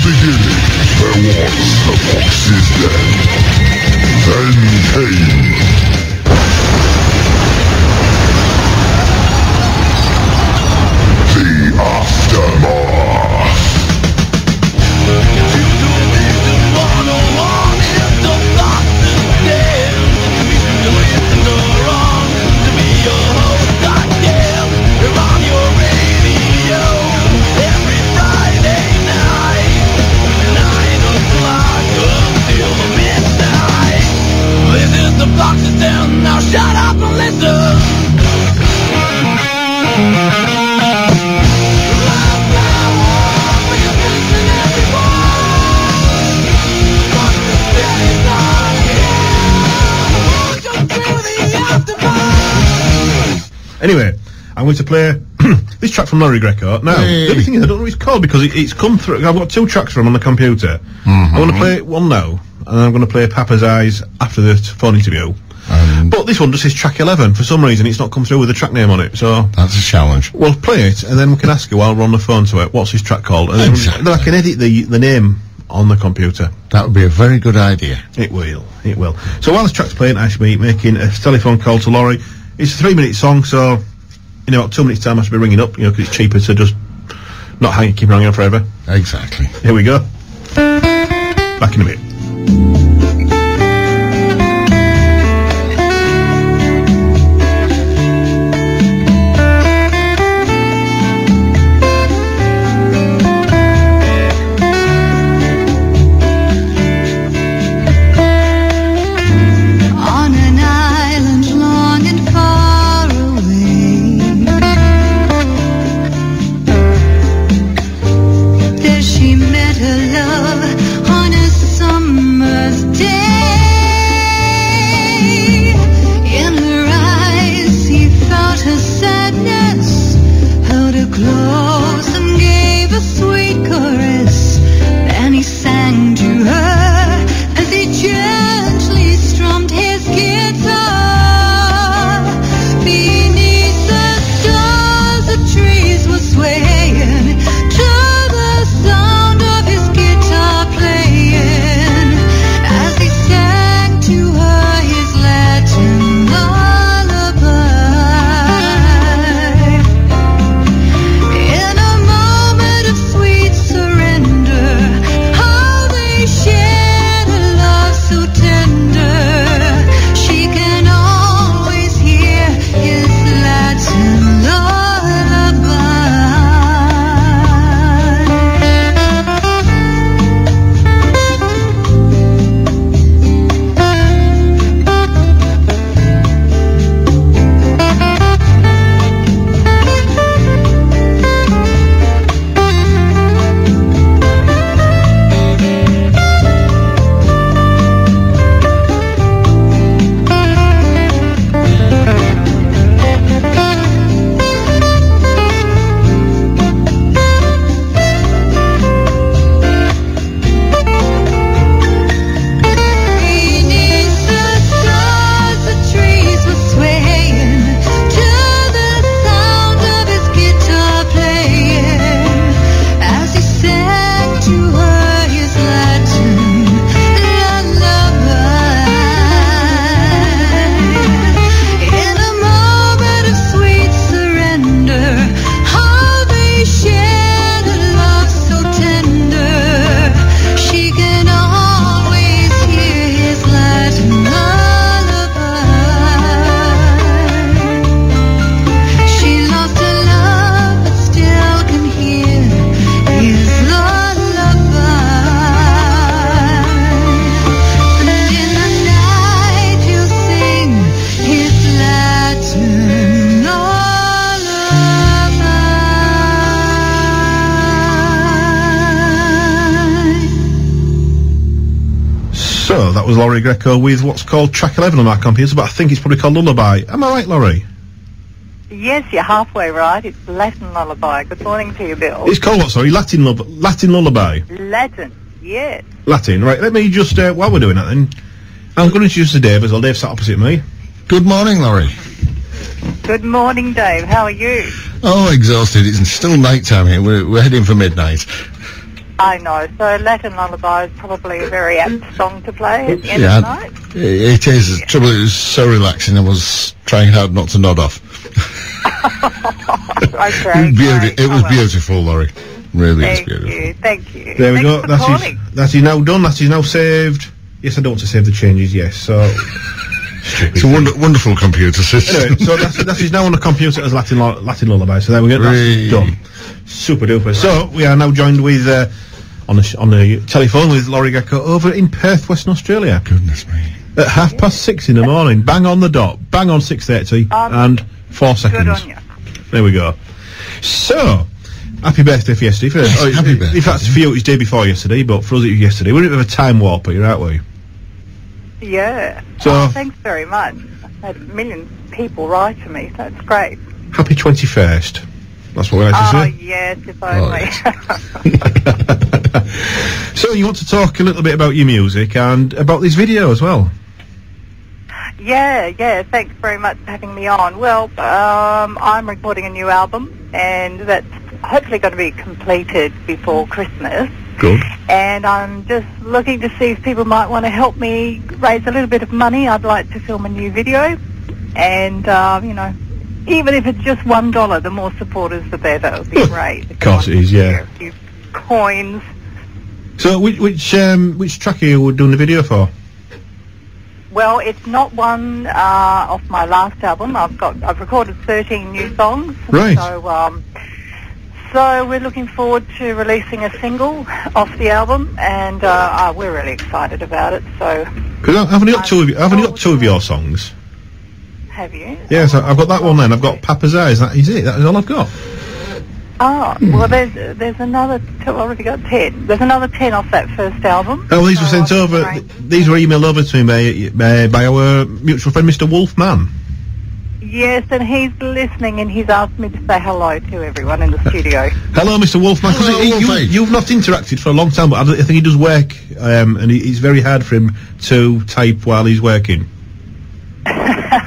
beginning, there was a fox's den. Then came the aftermath. The box is down, now shut up and listen. Anyway, I'm going to play this track from Larry Greco. Now, the only thing is I don't know what it's called because it's come through. I've got 2 tracks from on the computer. I'm going to play one now, and I'm going to play Papa's Eyes after the phone interview. But this one just says track 11. For some reason, it's not come through with a track name on it, so... That's a challenge. We'll play it, and then we can ask you while we're on the phone to it, what's his track called? And then I can edit the name on the computer. That would be a very good idea. It will. So while this track's playing, I should be making a telephone call to Laurie. It's a 3-minute song, so, you know, about 2 minutes' time I should be ringing up, you know, because it's cheaper to just not keep hanging on forever. Exactly. Here we go. Back in a bit. So, that was Laurie Greco with what's called track 11 on our computer, but I think it's probably called Lullaby. Am I right, Laurie? Yes, you're halfway right. It's Latin Lullaby. Good morning to you, Bill. It's called what, sorry? Latin Lullaby? Latin, yes. Latin, right. Let me just, while we're doing that then, I'm going to introduce to Dave as well. Dave sat opposite me. Good morning, Laurie. Good morning, Dave. How are you? Oh, exhausted. It's still night time here. We're heading for midnight. I know. So Latin Lullaby is probably a very apt song to play at the end of the night. It is. The trouble is, it was so relaxing. I was trying hard not to nod off. Okay, It was beautiful, Laurie. Really is beautiful. Thank you. There we go. Thanks for That is now done. That is now saved. Yes, I don't want to save the changes. Yes, so It's a wonderful computer system. anyway, so that is now on the computer as Latin Lullaby. So there we go. That's done. Super duper. So we are now joined with on the telephone with Laurie Greco over in Perth, Western Australia. Goodness me. At 6:30 in the morning, bang on the dot, bang on 6:30 and 4 seconds. Good on you. There we go. So, happy birthday for yesterday. Happy birthday. If that's for you, it was day before yesterday, but for us it was yesterday. We're a bit of a time warper, you're right, were you? Yeah. So- thanks very much. I've had a million people write to me, so it's great. Happy 21st. That's what we like to Oh, say. yes, if only. So, you want to talk a little bit about your music and about this video as well? Yeah, thanks very much for having me on. Well, I'm recording a new album, and that's hopefully going to be completed before Christmas. Good. And I'm just looking to see if people might want to help me raise a little bit of money. I'd like to film a new video, and, even if it's just $1, the more supporters, the better. It would be great. Of course it is, yeah. A few coins. So, which track are you doing the video for? Well, it's not one off my last album. I've recorded 13 new songs. Right. So we're looking forward to releasing a single off the album, and we're really excited about it. So. Because I've only got two of your songs. Have you? Yes, I've got that one then. I've got Papa's Eyes. That is it. That is all I've got. Oh, well, there's another. I've already got 10. There's another 10 off that first album. Oh, these were sent over. These were emailed over to me by our mutual friend, Mr. Wolfman. Yes, and he's listening, and he's asked me to say hello to everyone in the studio. Hello, Mr. Wolfman. 'Cause Hello, Wolfie. you've not interacted for a long time, but I think he does work, and it's very hard for him to type while he's working.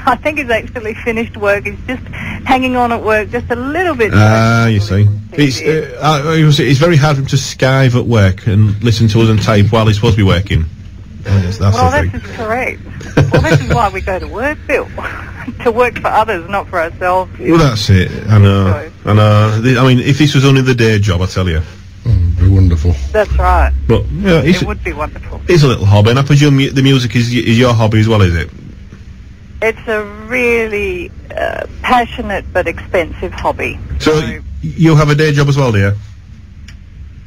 I think he's actually finished work. He's just hanging on at work just a little bit. You see. It's very hard for him to skive at work and listen to us and type while he's supposed to be working. That's the thing. This is correct. Well, this is why we go to work, Bill. To work for others, not for ourselves. Well, that's it. I know. I mean, if this was only the day job, I tell you. It'd be wonderful. That's right. But yeah, It would be wonderful. It's a little hobby, and I presume the music is your hobby as well, is it? It's a really passionate but expensive hobby. So you have a day job as well, do you?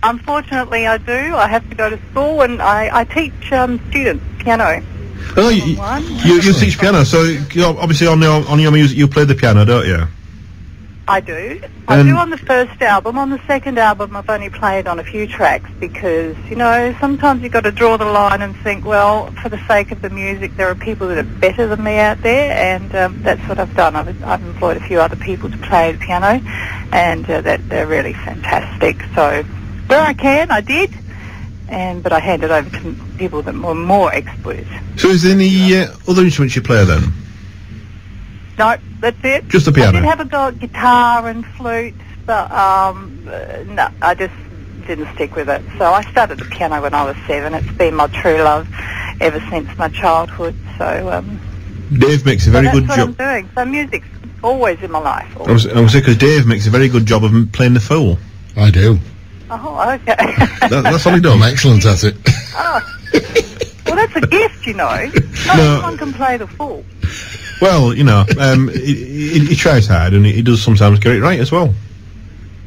Unfortunately, I do. I have to go to school, and I teach students piano. Oh, you teach piano, so obviously on your music you play the piano, don't you? I do. I do on the first album. On the second album, I've only played on a few tracks because, sometimes you've got to draw the line and think, well, for the sake of the music, there are people that are better than me out there, and that's what I've done. I've employed a few other people to play the piano, and they're really fantastic. So where I can, I did, but I handed over to people that were more expert. So is there any other instruments you play then? No, that's it. Just the piano? I did have a guitar and flute, but no, I just didn't stick with it. So I started the piano when I was 7. It's been my true love ever since my childhood. So Dave makes a very good that's job. what I'm doing. So music's always in my life. I was saying because Dave makes a very good job of playing the fool. I do. Oh, okay. That's all he does. I'm excellent at it. Oh. Well, that's a gift, Not everyone can play the fool. Well, he tries hard and he does sometimes get it right as well.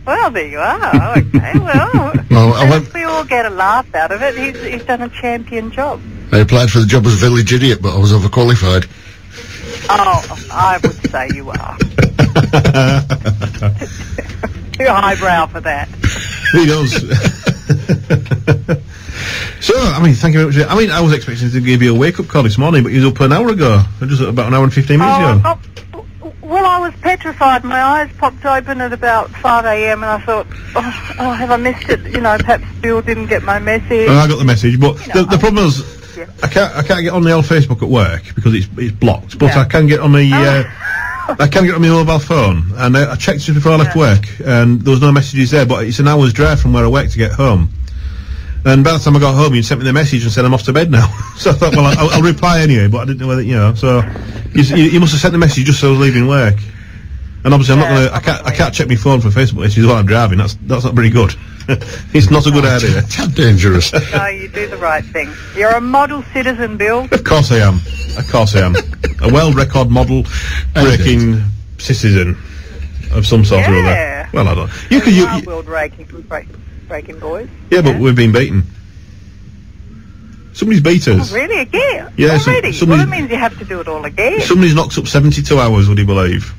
Well, there you are. Okay, well, we all get a laugh out of it. He's done a champion job. I applied for the job as village idiot, but I was overqualified. Oh, I would say you are. Too highbrow for that. He does. So, thank you very much. I was expecting to give you a wake-up call this morning, but you was up an hour ago. Just about an hour and 15 minutes ago. Well, I was petrified. My eyes popped open at about 5 a.m. and I thought, oh, have I missed it? Perhaps Bill didn't get my message. I got the message, but the problem is, I can't get on the old Facebook at work because it's blocked. But I can get on the I can get on my mobile phone, and I checked just before I left work, and there was no messages there. But it's an hour's drive from where I work to get home. And by the time I got home, you sent me the message and said I'm off to bed now. So I thought, well, I'll reply anyway, but I didn't know whether, So you must have sent the message just so I was leaving work. And obviously I'm not going to, I can't check my phone for Facebook messages while I'm driving. That's not very good. It's not a good idea. Tad dangerous. No, you do the right thing. You're a model citizen, Bill. Of course I am. A world record model breaking citizen of some sort or other. Well, I don't. You world breaking boys. Yeah, but we've been beaten. Somebody's beat us. Oh, really? Again? Yeah. Already? Well, that means you have to do it all again. Somebody's knocked up 72 hours. Would you believe?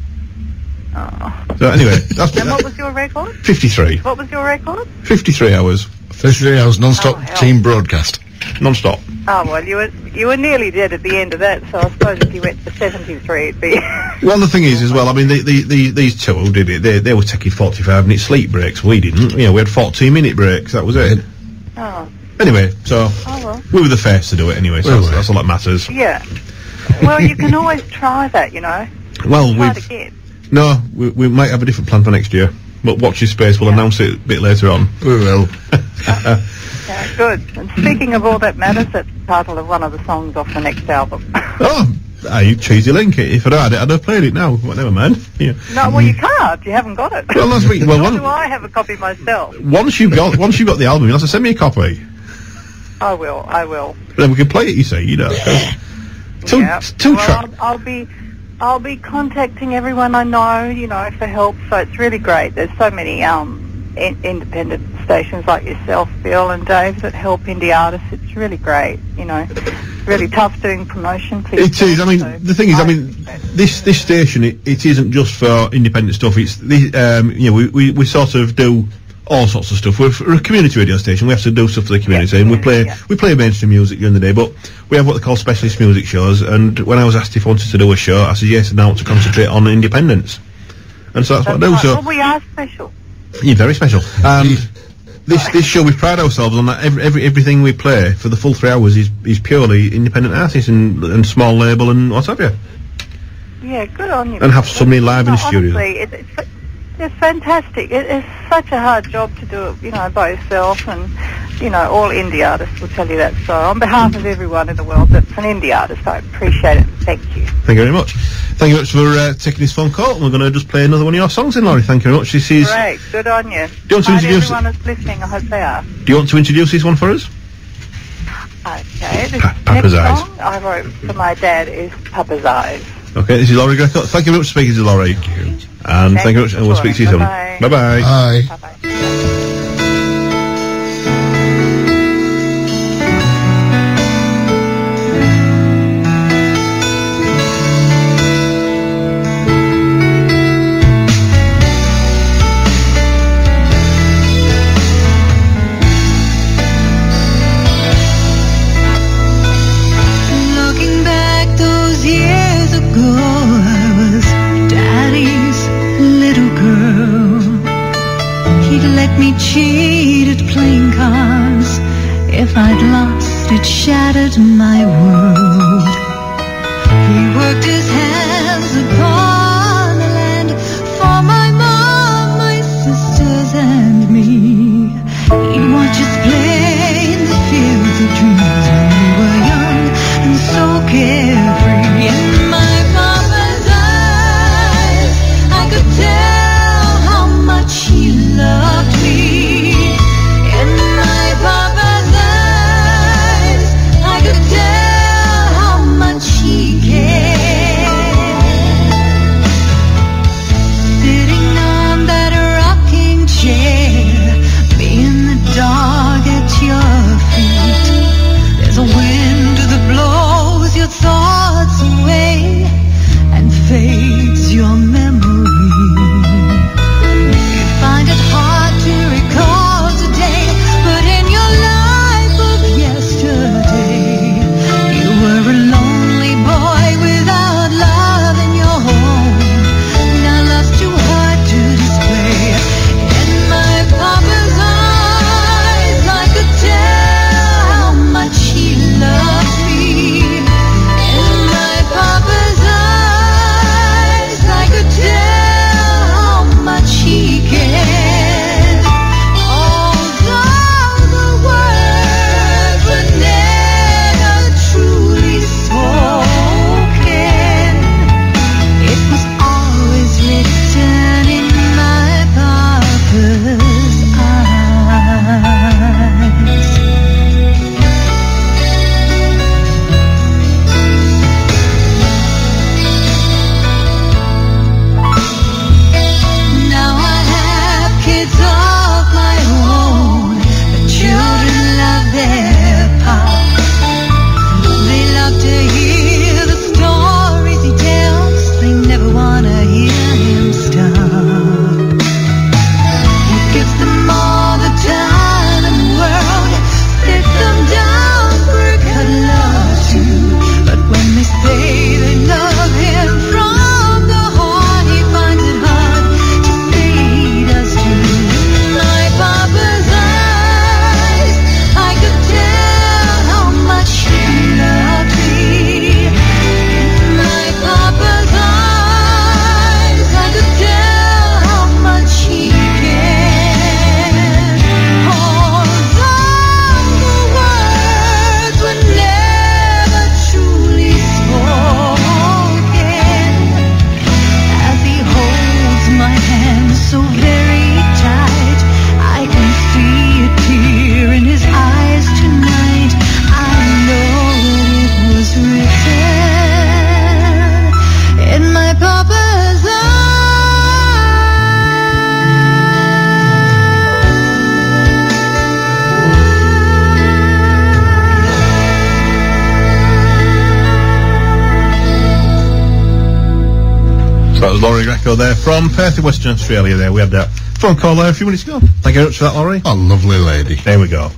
Oh. So anyway, that's. And what was your record? 53. What was your record? 53 hours. 53 hours non-stop team broadcast. Non-stop. Oh, well, you were nearly dead at the end of that, so I suppose if you went to 73, it'd be... Well, the thing is, as well, I mean, these two who did it, they were taking 45-minute sleep breaks. We didn't. We had 14-minute breaks. That was it. Oh. Anyway, so we were the first to do it anyway, so that's all that matters. Yeah. Well, you can always try that, Well, try it again. No, we might have a different plan for next year. But watch your space. We'll announce it a bit later on. We will. Yeah, good. And speaking of all that matters, that's the title of one of the songs off the next album. Oh, you cheesy link. If I'd had it, I'd have played it now. Well, never mind. Yeah. No, well, you can't. You haven't got it. Well, last week. Well, do I have a copy myself? Once you've got the album, you'll have to send me a copy. I will. Then we can play it. You see, Two tracks. I'll be contacting everyone I know, for help. So it's really great. There's so many independent stations like yourself, Bill and Dave, that help indie artists. It's really great. Really tough doing promotion. It is. I mean, the thing is, this station, it isn't just for independent stuff. It's we sort of do all sorts of stuff. We're a community radio station. We have to do stuff for the community, and we play mainstream music during the day, but we have what they call specialist music shows. And when I was asked if I wanted to do a show, I said yes, and I want to concentrate on independence. And so that's what I do. So we are special. You're very special. And this show, we pride ourselves on that. Everything we play for the full 3 hours is purely independent artists and small label and what have you. Yeah, good on you. And have somebody live in the studio. Honestly, it's fantastic. It's such a hard job to do it, by yourself, and all indie artists will tell you that. So on behalf of everyone in the world that's an indie artist, I appreciate it. Thank you. Thank you very much. Thank you very much for taking this phone call. We're going to just play another one of your songs then, Laurie. Thank you very much. This is great. Good on you. Do you want to introduce everyone that's listening? I hope they are. Do you want to introduce this one for us? Okay. This Papa's next Eyes. song I wrote for my dad is Papa's Eyes. Okay, this is Laurie Greco. Thank you very much for speaking to Laurie. Thank you. And thank you very much, and we'll speak to you soon. Bye-bye. Bye-bye. Bye. Bye-bye. Cheated playing cards. If I'd lost, it shattered my world. He worked his hands upon the land for my mom, my sisters, and me. He'd watch us play in the fields of dreams when we were young and so carefree. In my papa's eyes, I could tell how much he loved me. Greco there from Perth in Western Australia there. We had that phone call there a few minutes ago. Thank you very much for that, Laurie. A lovely lady. There we go.